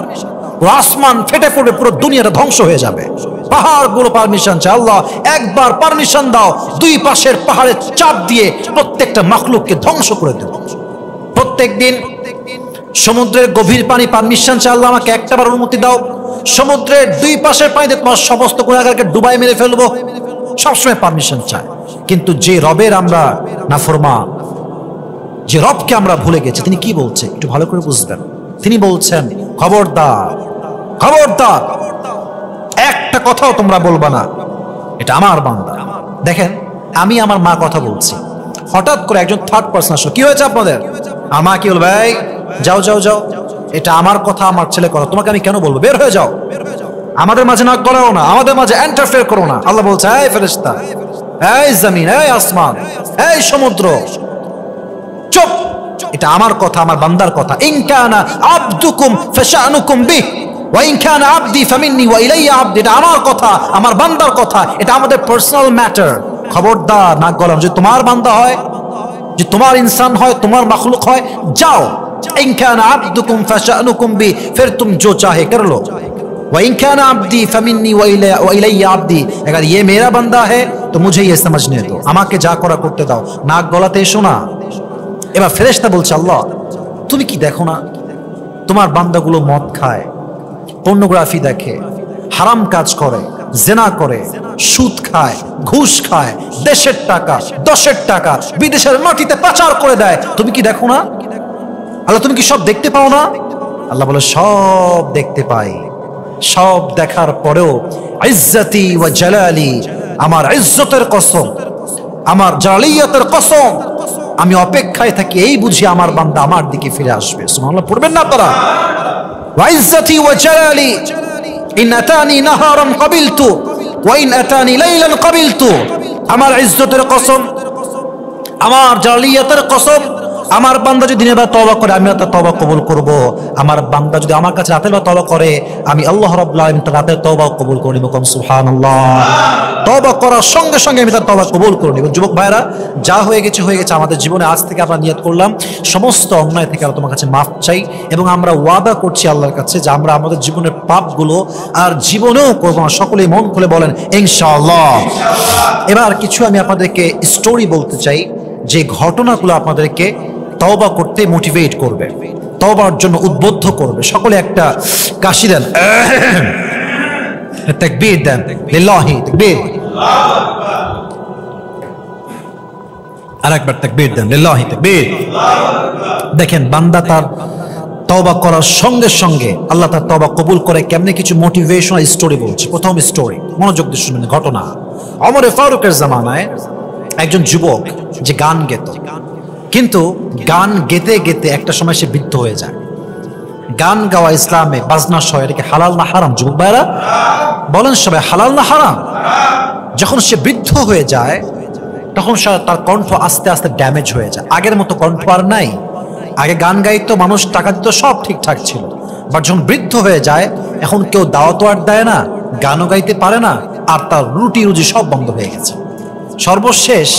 পুরো আসমান ফেটে পড়বে, পুরো দুনিয়াটা ধ্বংস হয়ে যাবে। পাহাড়গুলো পারমিশন চায়, আল্লাহ একবার পারমিশন দাও, দুই পাশের পাহাড়ের চাপ দিয়ে প্রত্যেকটা মাখলুককে ধ্বংস করে দেব। প্রত্যেক দিন সমুদ্রের গভীর পানি পারমিশন চায়, আল্লাহ আমাকে একটাবার অনুমতি দাও, সমুদ্রের দুই পাশের পানিতে তোমার সমস্ত গুনাহগারকে ডুবাই মেরে ফেলবো। সবসময় পারমিশন চায়। কিন্তু যে রবের আমরা নাফরমান, যে রবকে আমরা ভুলে গেছি, তিনি কি বলছে একটু ভালো করে বুঝবেন। তিনি বলছেন, খবরদার, খবরদার, একটা কথাও তোমরা বলবা না, এটা আমার বান্দা। দেখেন, আমি আমার মা কথা বলছি, হঠাৎ করে একজন থার্ড পারসন আসলো, কি হয়েছে আপনাদের? আমার কি বলবে, এই যাও যাও যাও, এটা আমার কথা, আমার ছেলে কথা, তোমাকে আমি কেন বলবো, বের হয়ে যাও, আমাদের মাঝে নাক গলাও না, আমাদের মাঝে এন্টারফেয়ার করো না। আল্লাহ বলছে, এই ফেরেশতা, এই জমিন, এই আসমান, এই সমুদ্র, চুপ, এটা আমার কথা, আমার বান্দার কথা। ইন কানা আবদুকুম ফাশানুকুম বিহি ওয়া ইন কানা আবদি ফামিন্নি ওয়া ইলাইয়া আবদি, এটা আমার কথা, আমার বান্দার কথা, এটা আমাদের পার্সোনাল ম্যাটার। খবরদার নাক গলাও। যদি তোমার বান্দা হয়, যে তোমার ইনসান হয়, তোমার মাখলুক হয়, যাও। इन कान अब्दुकुम फशअनुकुम बि, फिर तुम जो चाहे कर लो। व इन कान अब्दी फमिन्नी व इलैया अब्दी, अगर ये मेरा बंदा है तो मुझे ये समझने दो, আমাকে যা করা করতে দাও, নাক গলাতে এসো না। এবার ফেরেশতা বলছে, আল্লাহ তুমি কি দেখো না তোমার বান্দাগুলো মদ খায়, পর্নোগ্রাফি দেখে, হারাম কাজ করে, জেনা করে, সুদ খায়, ঘুষ খায়, দেশের টাকা, দশের টাকা বিদেশের মাটিতে পাচার করে দেয়, তুমি কি দেখো না? আল্লাহ তুমি কি সব দেখতে পাও না? আল্লাহ বলে, সব দেখতে পাই, সব দেখার পরেও ইজ্জতি ওয়া জালালি, আমার ইজ্জতের কসম, আমার জালালিয়াতের কসম, আমি অপেক্ষায় থাকি, এই বুঝি আমার বান্দা আমার দিকে ফিরে আসবে। সুবহানাল্লাহ পড়বেন না আপনারা? ওয়া ইজ্জতি ওয়া জালালি ইন আতানি নাহারান ক্বাবিলতু ওয়া ইন আতানি লাইলান ক্বাবিলতু, আমার ইজ্জতের কসম, আমার জালালিয়াতের কসম, আমার বান্দা যদি দিনের বেলা তওবা করে আমি তার তওবা কবুল করব। আমার বান্দা যদি আমার কাছে রাতের বেলা তওবা করে আমি আল্লাহ রাব্বুল আলামিন তার রাতের তওবা কবুল করে নিব। কোন সুবহানাল্লাহ। তওবা করার সঙ্গে সঙ্গে আমি তার তওবা কবুল করে নিব। যুবক ভাইরা, যা হয়ে গেছে হয়ে গেছে। আমাদের জীবনে আজ থেকে আমরা নিয়ত করলাম সমস্ত অন্যায় থেকে আমরা তোমার কাছে মাফ চাই এবং আমরা ওয়াদা করছি আল্লাহর কাছে যে আমরা আমাদের জীবনের পাপগুলো আর জীবনেও করবো না। সকলেই মন খুলে বলেন ইনশাআল্লাহ। এবার কিছু আমি আপনাদেরকে স্টোরি বলতে চাই যে ঘটনাগুলো আপনাদেরকে তওবা করতে মোটিভেট করবে, তওবার জন্য উদ্বুদ্ধ করবে। সকলে একটা কাশি দেন, তাকবীর দেন, লিল্লাহি তাকবীর। আরেকবার তাকবীর দেন, লিল্লাহি তাকবীর। দেখেন বান্দা তার তওবা করার সঙ্গে সঙ্গে আল্লাহ তার তওবা কবুল করে কেমনে কিছু মোটিভেশনাল স্টোরি বলছে। প্রথম স্টোরি, মনোযোগ দিয়ে শুনবেন। ঘটনা ওমর ফারুকের জামানায় একজন যুবক যে গান গেত, কিন্তু গান গেতে গেতে একটা সময় সে বৃদ্ধ হয়ে যায়। গান গাওয়া ইসলামে বাজনা সহ এটাকে হালাল না হারাম? যুবক ভাইরা বলেন সবাই, হালাল না হারাম? যখন সে বৃদ্ধ হয়ে যায় তখন তার কণ্ঠ আস্তে আস্তে ড্যামেজ হয়ে যায়। আগের মতো কণ্ঠ আর নাই। আগে গান গাইতো, মানুষ টাকা দিত, সব ঠিকঠাক ছিল। বাট যখন বৃদ্ধ হয়ে যায় এখন কেউ দাওয়াতও আর দেয় না, গানও গাইতে পারে না, আর তার রুটি রুজি সব বন্ধ হয়ে গেছে। সর্বশেষ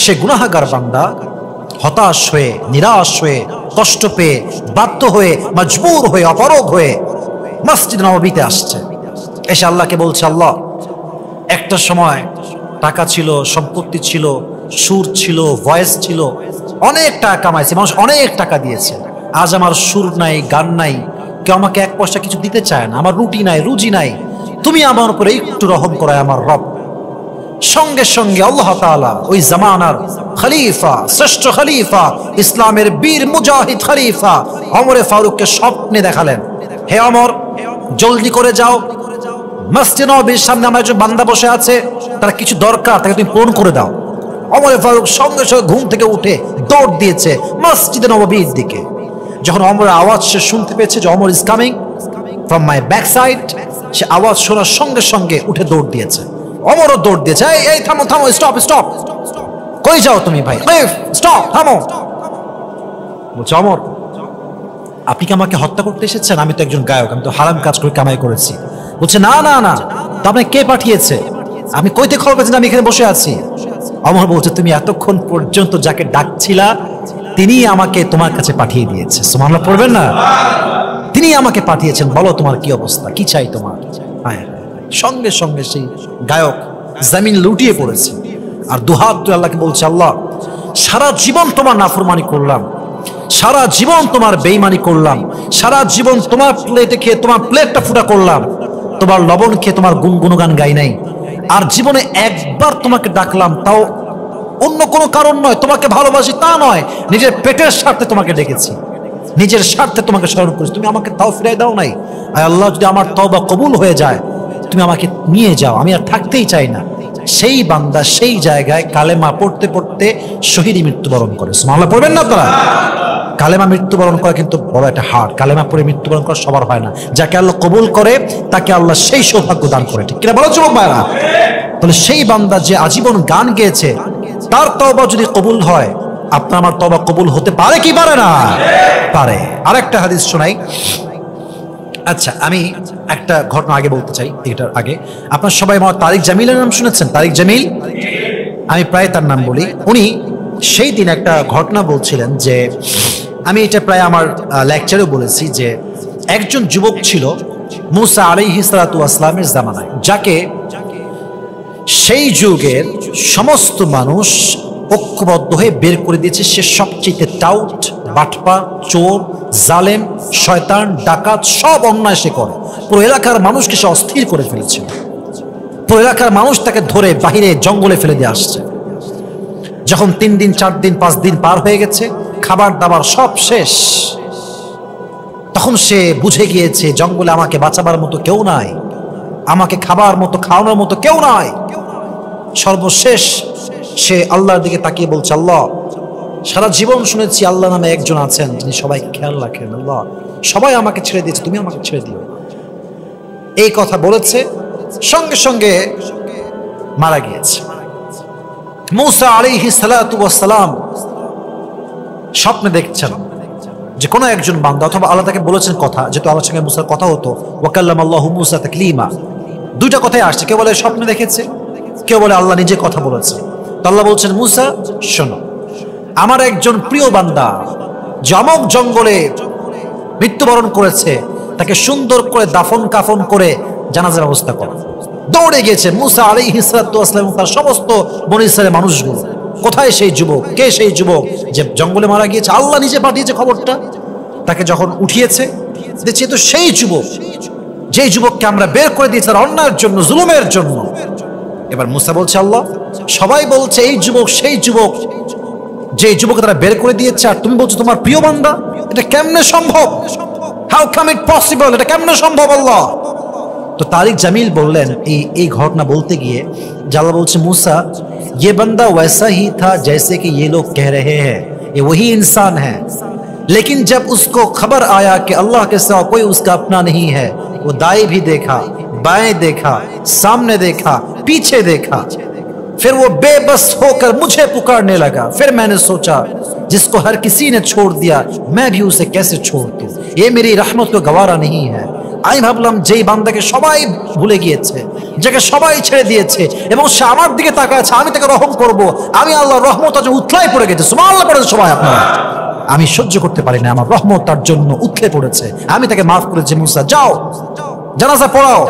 সে গুনাহগার বান্দা হতাশ হয়ে, নিরাশ হয়ে, কষ্ট পেয়ে, বাধ্য হয়ে, মজবুর হয়ে, অপারগ হয়ে মসজিদ নববীতে আসছে। এসে আল্লাহকে বলছে, আল্লাহ একটা সময় টাকা ছিল, সম্পত্তি ছিল, সুর ছিল, ভয়েস ছিল, অনেক টাকা কামাইছে, মানুষ অনেক টাকা দিয়েছে। আজ আমার সুর নাই, গান নাই, কেউ আমাকে এক পয়সা কিছু দিতে চায় না, আমার রুটি নাই, রুজি নাই, তুমি আমার উপরে একটু রহম করায় আমার রব। সঙ্গে সঙ্গে আল্লাহ তাআলা ওই জামানার খলিফা, শ্রেষ্ঠ খলিফা, ইসলামের বীর মুজাহিদ খলিফা ওমরে ফারুককে স্বপ্নে দেখালেন, হে ওমর জলদি করে যাও, মসজিদ নববীর সামনে আমার একজন বান্দা বসে আছে, তার কিছু দরকার, তাকে তুমি পূরণ করে দাও। ওমরে ফারুক সঙ্গে সঙ্গে ঘুম থেকে উঠে দৌড় দিয়েছে মসজিদ নববীর দিকে। যখন ওমরের আওয়াজ সে শুনতে পেয়েছে যে Omar is coming from my back side, সে আওয়াজ শোনার সঙ্গে সঙ্গে উঠে দৌড় দিয়েছে। ওমরও দৌড় দিয়েছে, এই থামো থামো, স্টপ স্টপ, কই যাও তুমি ভাই, স্টপ, থামো। বলছে, ওমর আপনি কি আমাকে হত্যা করতে এসেছেন? আমি তো একজন গায়ক, আমি তো হারাম কাজ করে কামাই করেছি। বলছে, না না না, তো আপনি কে পাঠিয়েছে? আমি কইতে খবর পেয়েছেন আমি এখানে বসে আছি। ওমর বলছে, তুমি এতক্ষণ পর্যন্ত যাকে ডাকছিলা তিনি আমাকে তোমার কাছে পাঠিয়ে দিয়েছে। সুবহানাল্লাহ পড়বেন না? তিনি আমাকে পাঠিয়েছেন, বলো তোমার কি অবস্থা, কি চাই তোমার? সঙ্গে সঙ্গে সেই গায়ক জমিন লুটিয়ে পড়েছে আর দুহাত তুলে আল্লাহকে বলছে, আল্লাহ সারা জীবন তোমার নাফরমানি করলাম, সারা জীবন তোমার বেঈমানি করলাম, সারা জীবন তোমার প্লেটে খেয়ে তোমার প্লেটটা ফুটা করলাম, তোমার লবণ খেয়ে তোমার গুনগান গাই নাই, আর জীবনে একবার তোমাকে ডাকলাম, তাও অন্য কোনো কারণ নয়, তোমাকে ভালোবাসি তা নয়, নিজের পেটের স্বার্থে তোমাকে ডেকেছি, নিজের স্বার্থে তোমাকে স্মরণ করেছি, তুমি আমাকে তাও ফিরাই দাও নাই। আর আল্লাহ যদি আমার তওবা কবুল হয়ে যায় তুমি আমাকে নিয়ে যাও, আমি আর থাকতেই চাই না। সেই বান্দা সেই জায়গায় কালেমা পড়তে পড়তে শহীদী মৃত্যুবরণ করে। সুবহানাল্লাহ পড়বেন না আপনারা? কালেমা মৃত্যুবরণ করা কিন্তু বড় একটা হার্ড। কালেমা পড়ে মৃত্যুবরণ করা সবার হয় না, যাকে আল্লাহ কবুল করে তাকে আল্লাহ সেই সৌভাগ্য দান করে। ঠিক কিনা বলো যুবক ভাইরা? তাহলে সেই বান্দা যে আজীবন গান গেয়েছে তার তওবা যদি কবুল হয়, আপনার আমার তওবা কবুল হতে পারে কি পারে না? পারে। আরেকটা হাদিস শোনাই। আচ্ছা, আমি একটা ঘটনা আগে বলতে চাই। এটার আগে আপনার সবাই আমার তারিক জামিলের নাম শুনেছেন? তারিক জামিল, আমি প্রায় তার নাম বলি। উনি সেই দিন একটা ঘটনা বলছিলেন যে, আমি এটা প্রায় আমার লেকচারেও বলেছি, যে একজন যুবক ছিল মুসা আলাইহিস সালাতু ওয়াস সালামের জামানায়, যাকে সেই যুগের সমস্ত মানুষ ঐক্যবদ্ধ হয়ে বের করে দিয়েছে সে সবচেয়ে টাউট, বাটপার, চোর, জালেম, শয়তান, ডাকাত, সব অন্যায় সে করে। পুরো এলাকার মানুষকে সে অস্থির করে ফেলেছিল। পুরো এলাকার মানুষ তাকে ধরে বাহিরে জঙ্গলে ফেলে দিয়ে আসছে। যখন 3 দিন 4 দিন 5 দিন পার হয়ে গেছে, খাবার দাবার সব শেষ, তখন সে বুঝে গিয়েছে জঙ্গলে আমাকে বাঁচাবার মতো কেউ নাই, আমাকে খাবার মতো খাওয়ানোর মতো কেউ নাই। সর্বশেষ সে আল্লাহর দিকে তাকিয়ে বলছে, আল্লাহ সারা জীবন শুনেছি আল্লাহ নামে একজন আছেন যিনি সবাইকে খেয়াল রাখেন, আল্লাহ সবাই আমাকে ছেড়ে দিয়েছে, তুমি আমাকে ছেড়ে দিও। এই কথা বলেছে, সঙ্গে সঙ্গে মারা গিয়েছে। মুসা আলাইহিস সালাতু ওয়াস সালাম স্বপ্নে দেখছেন যে কোনো একজন বান্দা অথবা আল্লাহ তাকে বলেছেন কথা, যেহেতু আল্লাহর সঙ্গে মুসার কথা হতো, ওয়াকাল্লামাল্লাহু মুসা তাকলিমা, দুইটা কথাই আসছে, কেউ বলে স্বপ্নে দেখেছে, কেউ বলে আল্লাহ নিজে কথা বলেছে। তো আল্লাহ বলছেন মুসা শোনো, আমার একজন প্রিয় বান্দা জামক জঙ্গলে মৃত্যুবরণ করেছে, তাকে সুন্দর করে দাফন কাফন করে জানাজার ব্যবস্থা করো। দৌড়ে গিয়েছে মুসা আলাইহিস সালাতু ওয়াস সালাম তার সমস্ত বনী ইসরাইলের মানুষগুলো। কোথায় সেই যুবক, কে সেই যুবক যে জঙ্গলে মারা গিয়েছে? আল্লাহ নিজে পাঠিয়েছে খবরটা। তাকে যখন উঠিয়েছে দেখছি তো সেই যুবক, যেই যুবককে আমরা বের করে দিয়েছি তার অন্যায়ের জন্য, জুলুমের জন্য। এবার মুসা বলছে আল্লাহ, সবাই বলছে এই যুবক সেই যুবক, যে যুবককে তারা বের করে দিয়েছে, আর তুমি বলছো তোমার প্রিয় বান্দা? এটা কেমনে সম্ভব? How come it possible? এটা কেমনে সম্ভব আল্লাহ? তো তারিক জামিল বললেন এই ঘটনা বলতে গিয়ে, আল্লাহ বলছে মুসা ये बंदा वैसा ही था जैसे कि ये लोग कह रहे हैं, ये वही इंसान है, लेकिन जब उसको खबर आया कि अल्लाह के सिवा कोई उसका अपना नहीं है, वो दाएं भी देखा, बाएं देखा, सामने देखा, पीछे देखा, फिर वो बेबस होकर मुझे पुकारने लगा। फिर मैंने सोचा जिसको हर किसी ने छोड़ दिया मैं भी उसे कैसे छोड़ दूं, ये मेरी रहमत को गवारा नहीं है। আমি ভাবলাম যেই বান্দাকে সবাই ভুলে গিয়েছে, যাকে সবাই ছেড়ে দিয়েছে এবং সে আমার দিকে তাকাচ্ছে, আমি তাকে রহম করব, আমি আল্লাহর রহমত আজ উথলাই পড়ে গেছে। সুবহানাল্লাহ পড়েছে সবাই আপনারা। আমি সহ্য করতে পারি না, আমার রহমত তার জন্য উথলে পড়েছে, আমি তাকে মাফ করেছি। মুসা যাও, জানাজা পড়াও,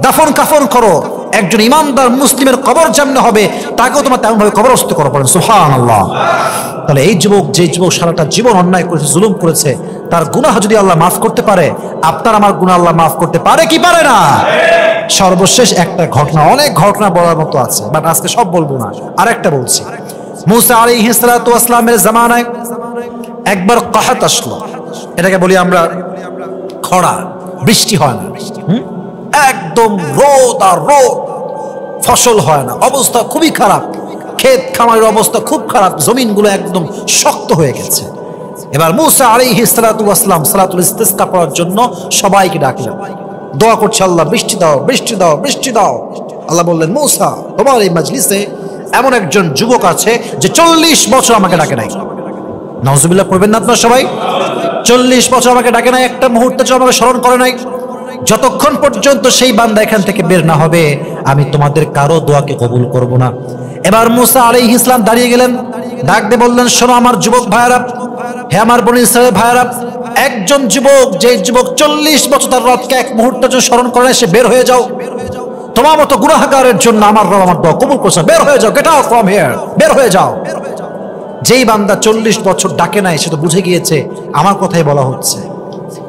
দাফন কাফন করো। একজন ইমানদার মুসলিমের কবর যেমন হবে তাকেও তোমার তেমন ভাবে কবরস্থ করো। পড়েন সুবহানাল্লাহ। তাহলে এই যুবক, যে যুবক সারাটা জীবন অন্যায় করেছে, জুলুম করেছে, তার গুনাহ যদি আল্লাহ মাফ করতে পারে, আপনার আমার গুনাহ আল্লাহ মাফ করতে পারে কি পারে না? সর্বশেষ একটা ঘটনা, অনেক ঘটনা বলার মতো আছে, বাট আজকে সব বলবো না, আরেকটা বলছি। মুসা আলাইহিস সালাতু ওয়াস সালামের জামানায় একবার কাহাত আসলো, এটাকে বলি আমরা খরা, বৃষ্টি হয় না, একদম রোদ আর রোদ, ফসল হয় না, অবস্থা খুবই খারাপ, ক্ষেত খামারের অবস্থা খুব খারাপ, জমিনগুলো একদম শক্ত হয়ে গেছে। এবার মুসা আলাইহিস সালাতু ওয়াস সালাম সালাতুল ইস্তিসকা পড়ার জন্য সবাইকে ডাকলেন, দোয়া করছে আল্লাহ বৃষ্টি দাও, বৃষ্টি দাও, বৃষ্টি দাও। আল্লাহ বললেন মুসা, তোমার এই মাজলিসে এমন একজন যুবক আছে যে 40 বছর আমাকে ডাকে নাই। নাউজুবিল্লাহ পড়বেন না আপনারা সবাই? 40 বছর আমাকে ডাকে নাই, একটা মুহূর্তে আমাকে স্মরণ করে নাই। যতক্ষণ পর্যন্ত সেই বান্দা এখান থেকে বের না হবে আমি তোমাদের কারো দোয়াকে কবুল করব না। এবার মুসা আলাইহিস সালাম দাঁড়িয়ে গেলেন, ডাক দিয়ে বললেন শোনো আমার যুবক ভাইরা, হে আমার বনী ইসরাইল ভাইরা, একজন যুবক, যে যুবক 40 বছর তার রবকে এক মুহূর্তের জন্য স্মরণ করে সে বের হয়ে যাও। তোমার মতো গুনাহগারের জন্য আমার রব আমার দোয়া কবুল করছে, বের হয়ে যাও, গেট আউট ফ্রম হিয়ার, বের হয়ে যাও। যেই বান্দা 40 বছর ডাকে নাই সে তো বুঝে গিয়েছে আমার কথাই বলা হচ্ছে।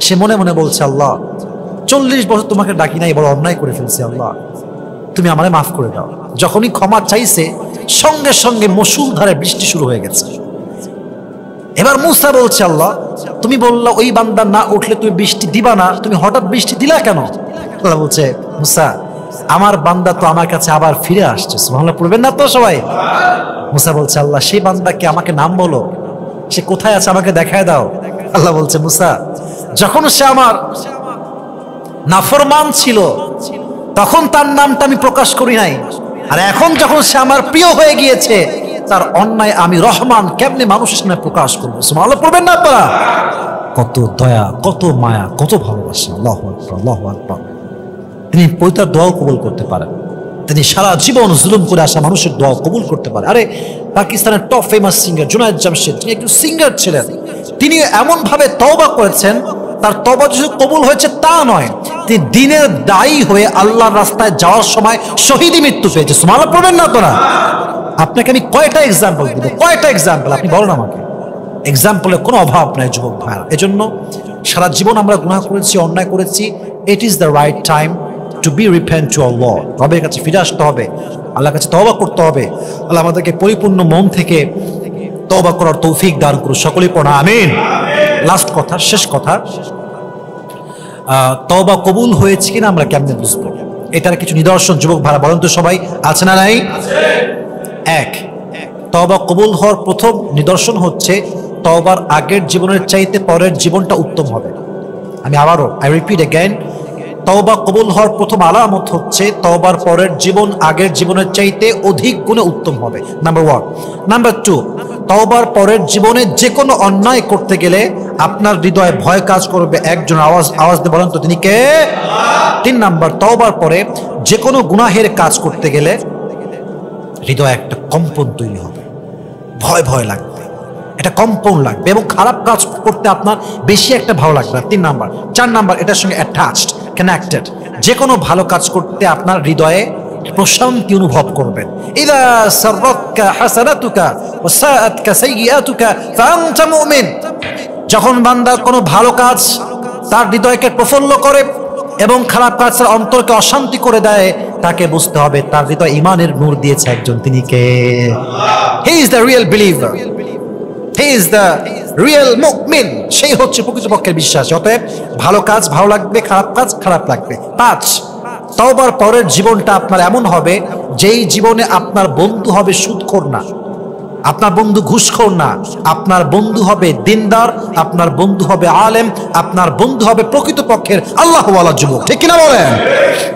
সে মনে মনে বলছে আল্লাহ 40 বছর তোমাকে ডাকি নাই, বড় অন্যায় করে ফেলছি, আল্লাহ তুমি আমারে মাফ করে দাও। যখনই ক্ষমা চাইছে সঙ্গে সঙ্গে মুষলধারে বৃষ্টি শুরু হয়ে গেছে। এবার মুসা বলছে আল্লাহ তুমি বললা ওই বান্দা না উঠলে তুমি বৃষ্টি দিবা না, তুমি হঠাৎ বৃষ্টি দিলা কেন? আল্লাহ বলছে মুসা আমার বান্দা তো আমার কাছে আবার ফিরে আসছে। সুবহানাল্লাহ পড়বেন না তো সবাই? মুসা বলছে আল্লাহ সেই বান্দাকে আমাকে নাম বলো, সে কোথায় আছে আমাকে দেখায় দাও। আল্লাহ বলছে মুসা যখন সে আমার নাফরমান ছিল তখন তার নামটা আমি প্রকাশ করি নাই, আর এখন যখন সে আমার প্রিয় হয়ে গিয়েছে তার অন্যায় আমি রহমান কেমনে মানুষের সামনে প্রকাশ করবো? সুবহানাল্লাহ পড়বেন না আপনারা? কত দয়া, কত মায়া, কত ভালোবাসা। আল্লাহু আকবার, আল্লাহু আকবার। তিনি পৈতার দোয়াও কবুল করতে পারেন, তিনি সারা জীবন জুলুম করে আসা মানুষের দোয়া কবুল করতে পারে। আরে পাকিস্তানের top famous singer Junaid Jamshed, তিনি একটু সিঙ্গার ছিলেন, তিনি এমন ভাবে তওবা করেছেন, তার তওবা শুধু কবুল হয়েছে তা নয়, তিনি দিনের দায়ী হয়ে আল্লাহর রাস্তায় যাওয়ার সময় শহীদি মৃত্যু পেয়েছে। সুবহানাল্লাহ পড়বেন না তোরা? আপনাকে আমি কয়টা এক্সাম্পল দিব, কয়টা এক্সাম্পল আপনি বলেন আমাকে। এক্সাম্পলের কোনো অভাব নাই যুবক ভাইরা। এজন্য সারা জীবন আমরা গুনাহ করেছি, অন্যায় করেছি, it is the right time to be repent to আল্লাহ। রবের কাছে ফিরে আসতে হবে, আল্লাহর কাছে তওবা করতে হবে। আল্লাহ আমাদেরকে পরিপূর্ণ মন থেকে তওবা করার তৌফিক দান করুন। সকলেই পড়া আমিন। লাস্ট কথা, শেষ কথা, তওবা কবুল হয়েছে কিনা আমরা কেমনে বুঝবো? এটার কিছু নিদর্শন যুবক ভাইরা বলেন তো সবাই, আছে না নাই? এক, তওবা কবুল হওয়ার প্রথম নিদর্শন হচ্ছে তওবার আগের জীবনের চাইতে পরের জীবনটা উত্তম হবে। আমি আবারও আই রিপিট অ্যাগেন, তওবা কবুল হওয়ার প্রথম আলামত হচ্ছে তওবার পরের জীবন আগের জীবনের চাইতে অধিক গুণে উত্তম হবে, নাম্বার 1। নাম্বার 2, তওবার পরের জীবনে যে কোনো অন্যায় করতে গেলে আপনার হৃদয়ে ভয় কাজ করবে। একজন আওয়াজ দিয়ে বলেন তো তিনি কে? 3 নাম্বার, তওবার পরে যে কোনো গুনাহের কাজ করতে গেলে হৃদয়ে একটা কম্পন তৈরি হবে, ভয় ভয় লাগবে, এটা কম্পন লাগবে এবং খারাপ কাজ করতে আপনার বেশি একটা ভালো লাগবে না। 3 নাম্বার। 4 নাম্বার, এটার সঙ্গে অ্যাটাচড, কানেক্টেড, যে কোনো ভালো কাজ করতে আপনার হৃদয়ে প্রশান্তি অনুভব করবেন। ইযা সাররাতকা হাসানাতুকা ওয়া সাআতকা সাইয়্যাতুকা ফাআনতা মুমিন। যখন বান্দার কোনো ভালো কাজ তার হৃদয়কে প্রফুল্ল করে এবং খারাপ কাজ তার অন্তরকে অশান্তি করে দেয়, তাকে বুঝতে হবে তার হৃদয় ঈমানের নূর দিয়েছে একজন, তিনি কে? He is the real believer, he is the real মুমিন, সেই হচ্ছে প্রকৃতপক্ষের বিশ্বাসী। অতএব ভালো কাজ ভালো লাগবে, খারাপ কাজ খারাপ লাগবে। 5, তওবার পরের জীবনটা আপনার এমন হবে যেই জীবনে আপনার বন্ধু হবে সুদখোর না, আপনার বন্ধু ঘুষখোর না, আপনার বন্ধু হবে দিনদার, আপনার বন্ধু হবে আলেম, আপনার বন্ধু হবে প্রকৃতপক্ষের আল্লাহওয়ালা যুবক, ঠিক কিনা বলেন?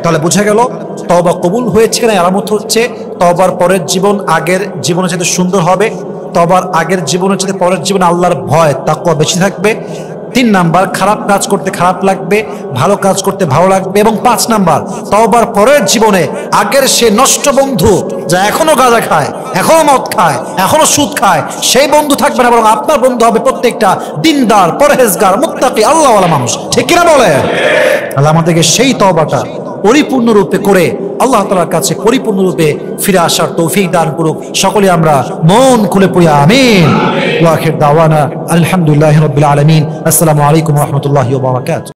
তাহলে বোঝা গেল তওবা কবুল হয়েছে কিনা আলামত হচ্ছে তওবার পরের জীবন আগের জীবনের চাইতে সুন্দর হবে, তওবার আগের জীবনের চাইতে পরের জীবনে আল্লাহর ভয় তাকওয়া বেশি থাকবে। 3 নাম্বার, খারাপ কাজ করতে খারাপ লাগবে, ভালো কাজ করতে ভালো লাগবে। এবং 5 নাম্বার, তওবার পরের জীবনে আগের সে নষ্ট বন্ধু যা এখনো গাঁজা খায়, এখনো মদ খায়, এখনো সুদ খায়, সেই বন্ধু থাকবে না, বরং আপনার বন্ধু হবে প্রত্যেকটা দিনদার, পরহেজগার, মুত্তাকি, আল্লাহওয়ালা মানুষ, ঠিক কিনা বলে? আল্লাহ আমাদেরকে সেই তওবাটা পরিপূর্ণরূপে করে আল্লাহ তাআলার কাছে পরিপূর্ণরূপে ফিরে আসার তৌফিক দান করুক। সকলে আমরা মন খুলে পড়ি আমিন। ওয়া আখির দাওয়ানা আলহামদুলিল্লাহি রাব্বিল আলামিন। আসসালামু আলাইকুম ওয়া রাহমাতুল্লাহি ওয়া বারাকাতুহু।